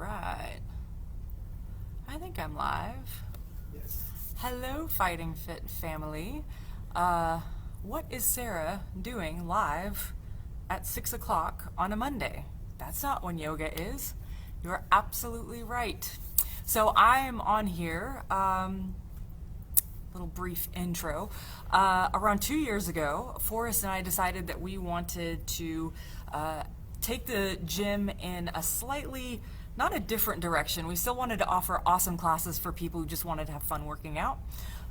right. I think I'm live. Yes. Hello, Fighting Fit family. What is Sarah doing live at 6 o'clock on a Monday? That's not when yoga is. You're absolutely right. So I'm on here, little brief intro. Around 2 years ago, Forrest and I decided that we wanted to take the gym in a slightly, not a different direction. We still wanted to offer awesome classes for people who just wanted to have fun working out.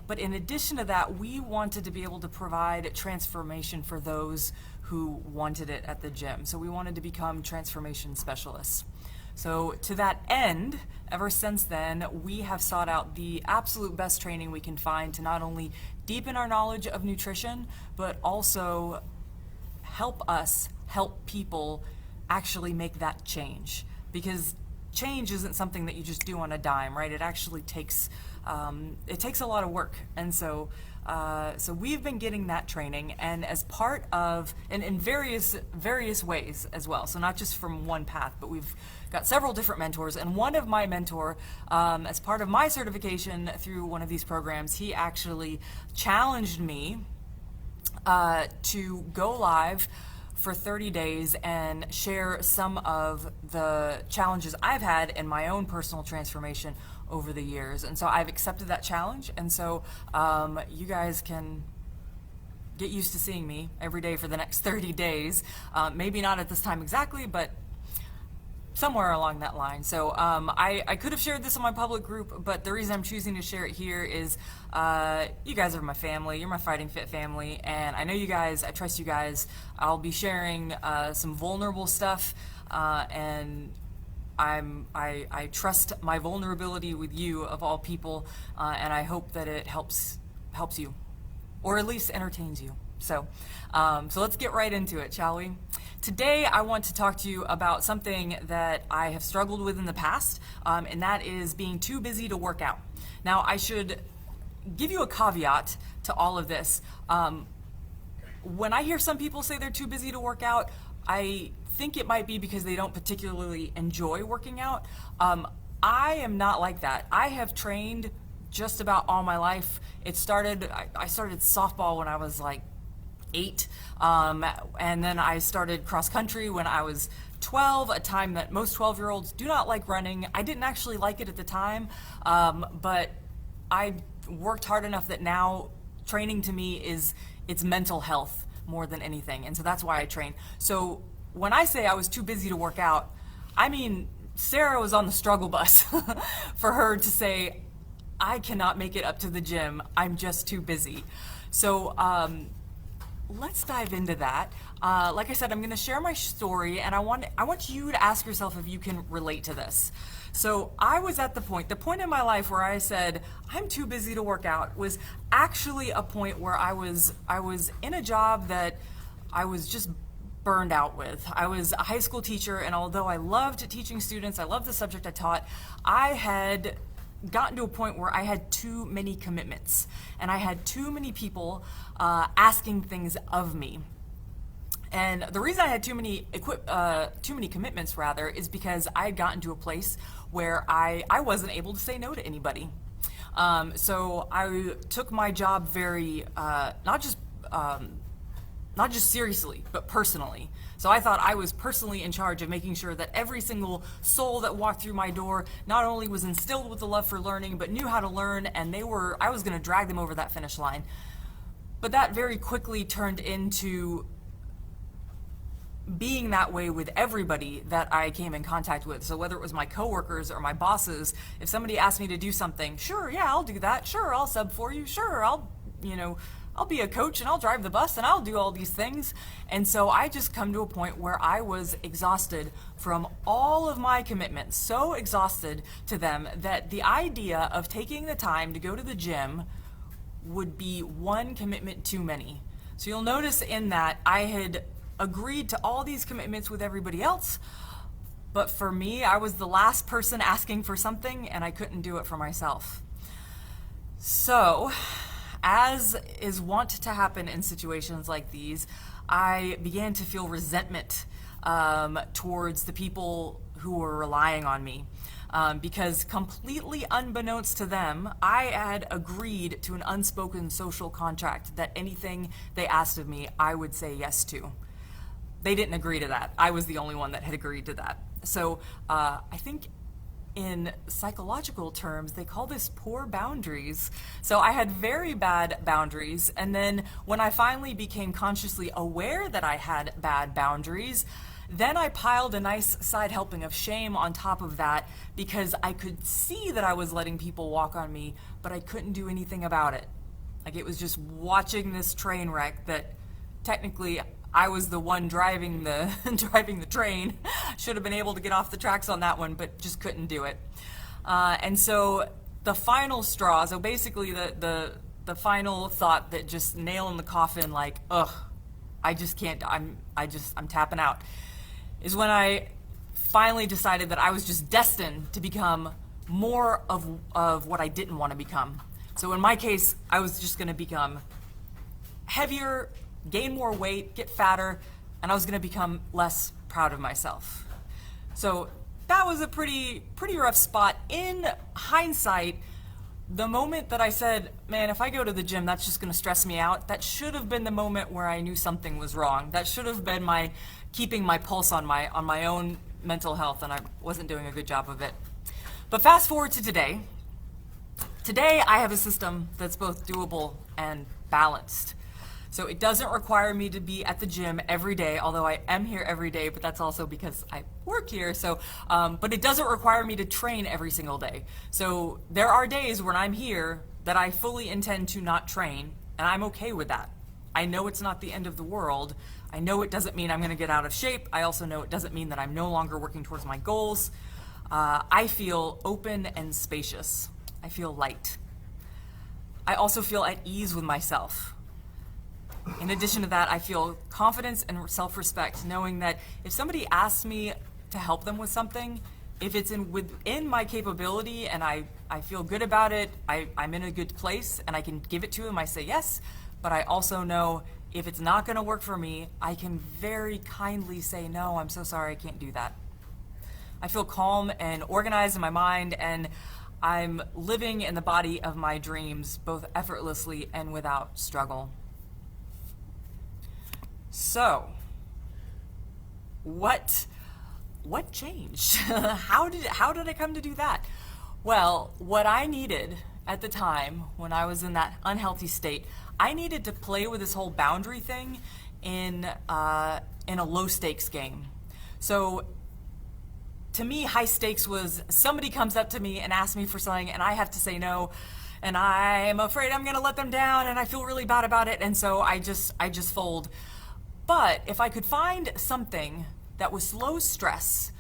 But in addition to that, we wanted to be able to provide transformation for those who wanted it at the gym. So we wanted to become transformation specialists. So to that end, ever since then, we have sought out the absolute best training we can find to not only deepen our knowledge of nutrition, but also help us help people actually make that change. Because change isn't something that you just do on a dime, right? It actually takes a lot of work. And so we've been getting that training, and as part of, and in various ways as well. So not just from one path, but we've got several different mentors. And one of my mentor, as part of my certification through one of these programs, he actually challenged me to go live for 30 days and share some of the challenges I've had in my own personal transformation over the years. And so I've accepted that challenge, and so you guys can get used to seeing me every day for the next 30 days. Maybe not at this time exactly, but somewhere along that line. So I could have shared this on my public group, but the reason I'm choosing to share it here is you guys are my family. You're my Fighting Fit family, and I know you guys. I trust you guys. I'll be sharing some vulnerable stuff, and I trust my vulnerability with you of all people, and I hope that it helps you, or at least entertains you. So let's get right into it, shall we? Today, I want to talk to you about something that I have struggled with in the past, and that is being too busy to work out. Now, I should give you a caveat to all of this. When I hear some people say they're too busy to work out, I think it might be because they don't particularly enjoy working out. I am not like that. I have trained just about all my life. I started softball when I was like 8, and then I started cross country when I was 12, a time that most 12-year-olds do not like running. I didn't actually like it at the time, but I worked hard enough that now training to me it's mental health more than anything, and so that's why I train. So when I say I was too busy to work out, I mean Sarah was on the struggle bus for her to say, I cannot make it up to the gym, I'm just too busy. So let's dive into that. Like I said, I'm going to share my story, and I want you to ask yourself if you can relate to this. So I was at the point in my life where I said, I'm too busy to work out, was actually a point where I was in a job that I was just burned out with. I was a high school teacher, and although I loved teaching students, I loved the subject I taught, I had gotten to a point where I had too many commitments, and I had too many people asking things of me. And the reason I had too many commitments rather is because I had gotten to a place where I wasn't able to say no to anybody. So I took my job very not just seriously, but personally. So I thought I was personally in charge of making sure that every single soul that walked through my door not only was instilled with the love for learning, but knew how to learn, and I was going to drag them over that finish line. But that very quickly turned into being that way with everybody that I came in contact with. So whether it was my coworkers or my bosses, if somebody asked me to do something, sure, yeah, I'll do that. Sure, I'll sub for you. Sure, I'll be a coach and I'll drive the bus and I'll do all these things. And so I just come to a point where I was exhausted from all of my commitments, so exhausted to them that the idea of taking the time to go to the gym would be one commitment too many. So you'll notice in that I had agreed to all these commitments with everybody else, but for me, I was the last person asking for something and I couldn't do it for myself. So, as is wont to happen in situations like these, I began to feel resentment towards the people who were relying on me. because completely unbeknownst to them, I had agreed to an unspoken social contract that anything they asked of me, I would say yes to. They didn't agree to that. I was the only one that had agreed to that. So I think in psychological terms, they call this poor boundaries. So I had very bad boundaries. And then when I finally became consciously aware that I had bad boundaries, then I piled a nice side helping of shame on top of that because I could see that I was letting people walk on me, but I couldn't do anything about it. Like it was just watching this train wreck that technically I was the one driving the driving the train. Should have been able to get off the tracks on that one, but just couldn't do it. And so the final straw, so basically the final thought that just nail in the coffin, like, ugh, I just can't, I'm tapping out, is when I finally decided that I was just destined to become more of what I didn't want to become. So in my case, I was just going to become heavier, gain more weight, get fatter, and I was going to become less proud of myself. So that was a pretty rough spot. In hindsight, the moment that I said, man, if I go to the gym, that's just going to stress me out, that should have been the moment where I knew something was wrong. That should have been my keeping my pulse on my own mental health, and I wasn't doing a good job of it. But fast forward to today. Today, I have a system that's both doable and balanced. So it doesn't require me to be at the gym every day, although I am here every day, but that's also because I work here. So, but it doesn't require me to train every single day. So there are days when I'm here that I fully intend to not train, and I'm okay with that. I know it's not the end of the world. I know it doesn't mean I'm going to get out of shape. I also know it doesn't mean that I'm no longer working towards my goals. I feel open and spacious. I feel light. I also feel at ease with myself. In addition to that, I feel confidence and self-respect, knowing that if somebody asks me to help them with something, if it's within my capability and I feel good about it, I'm in a good place and I can give it to them, I say yes. But I also know if it's not going to work for me, I can very kindly say, no, I'm so sorry, I can't do that. I feel calm and organized in my mind, and I'm living in the body of my dreams, both effortlessly and without struggle. So, what changed? How did I come to do that? Well, what I needed at the time when I was in that unhealthy state, I needed to play with this whole boundary thing in a low stakes game. So, to me, high stakes was somebody comes up to me and asks me for something, and I have to say no. And I'm afraid I'm going to let them down, and I feel really bad about it, and so I just fold. But if I could find something that was low stress,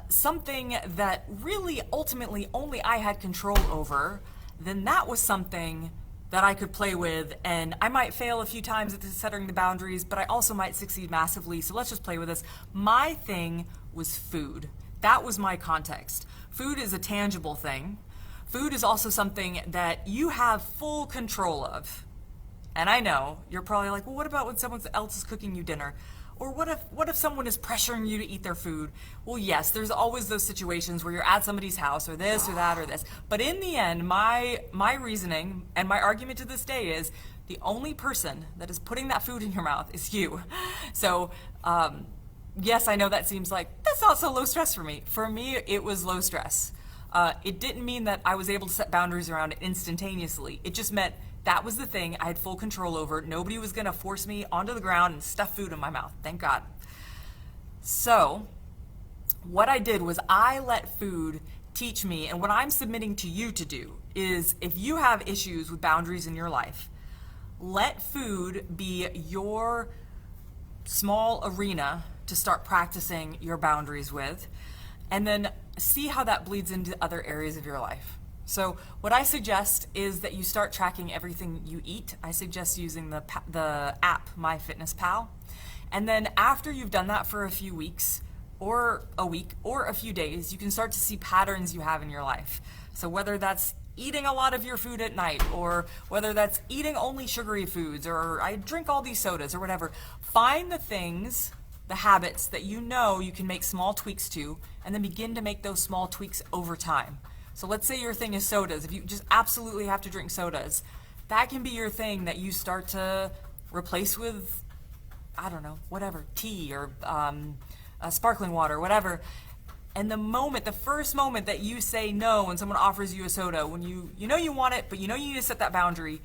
something that really ultimately only I had control over, then that was something that I could play with, and I might fail a few times at setting the boundaries, but I also might succeed massively, so let's just play with this. My thing was food. That was my context. Food is a tangible thing. Food is also something that you have full control of. And I know, you're probably like, well, what about when someone else is cooking you dinner? Or what if someone is pressuring you to eat their food? Well, yes, there's always those situations where you're at somebody's house or this or that or this. But in the end, my reasoning and my argument to this day is the only person that is putting that food in your mouth is you. So, yes, I know that seems like, that's not so low stress for me. For me, it was low stress. It didn't mean that I was able to set boundaries around it instantaneously. It just meant that was the thing I had full control over. Nobody was going to force me onto the ground and stuff food in my mouth. Thank God. So what I did was I let food teach me, and what I'm submitting to you to do is, if you have issues with boundaries in your life, let food be your small arena to start practicing your boundaries with, and then see how that bleeds into other areas of your life. So what I suggest is that you start tracking everything you eat. I suggest using the app MyFitnessPal. And then after you've done that for a few weeks, or a week, or a few days, you can start to see patterns you have in your life. So whether that's eating a lot of your food at night, or whether that's eating only sugary foods, or I drink all these sodas, or whatever, find the things the habits that you know you can make small tweaks to, and then begin to make those small tweaks over time. So let's say your thing is sodas. If you just absolutely have to drink sodas, that can be your thing that you start to replace with, I don't know, whatever, tea or sparkling water, whatever. And the first moment that you say no when someone offers you a soda, when you know you want it, but you know you need to set that boundary,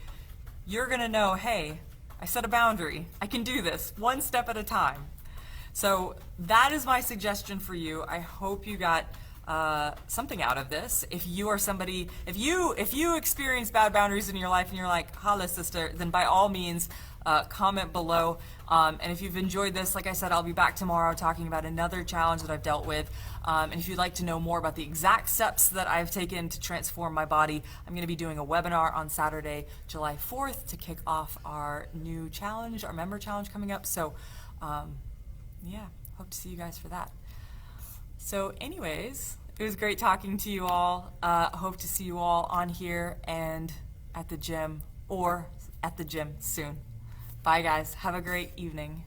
you're gonna know, hey, I set a boundary. I can do this one step at a time. So that is my suggestion for you. I hope you got something out of this. If you are somebody, if you experience bad boundaries in your life and you're like, holla sister, then by all means, comment below. And if you've enjoyed this, like I said, I'll be back tomorrow talking about another challenge that I've dealt with. And if you'd like to know more about the exact steps that I've taken to transform my body, I'm going to be doing a webinar on Saturday, July 4th to kick off our new challenge, our member challenge coming up. So yeah, hope to see you guys for that. So anyways, it was great talking to you all. Hope to see you all on here and at the gym or at the gym soon. Bye guys, have a great evening.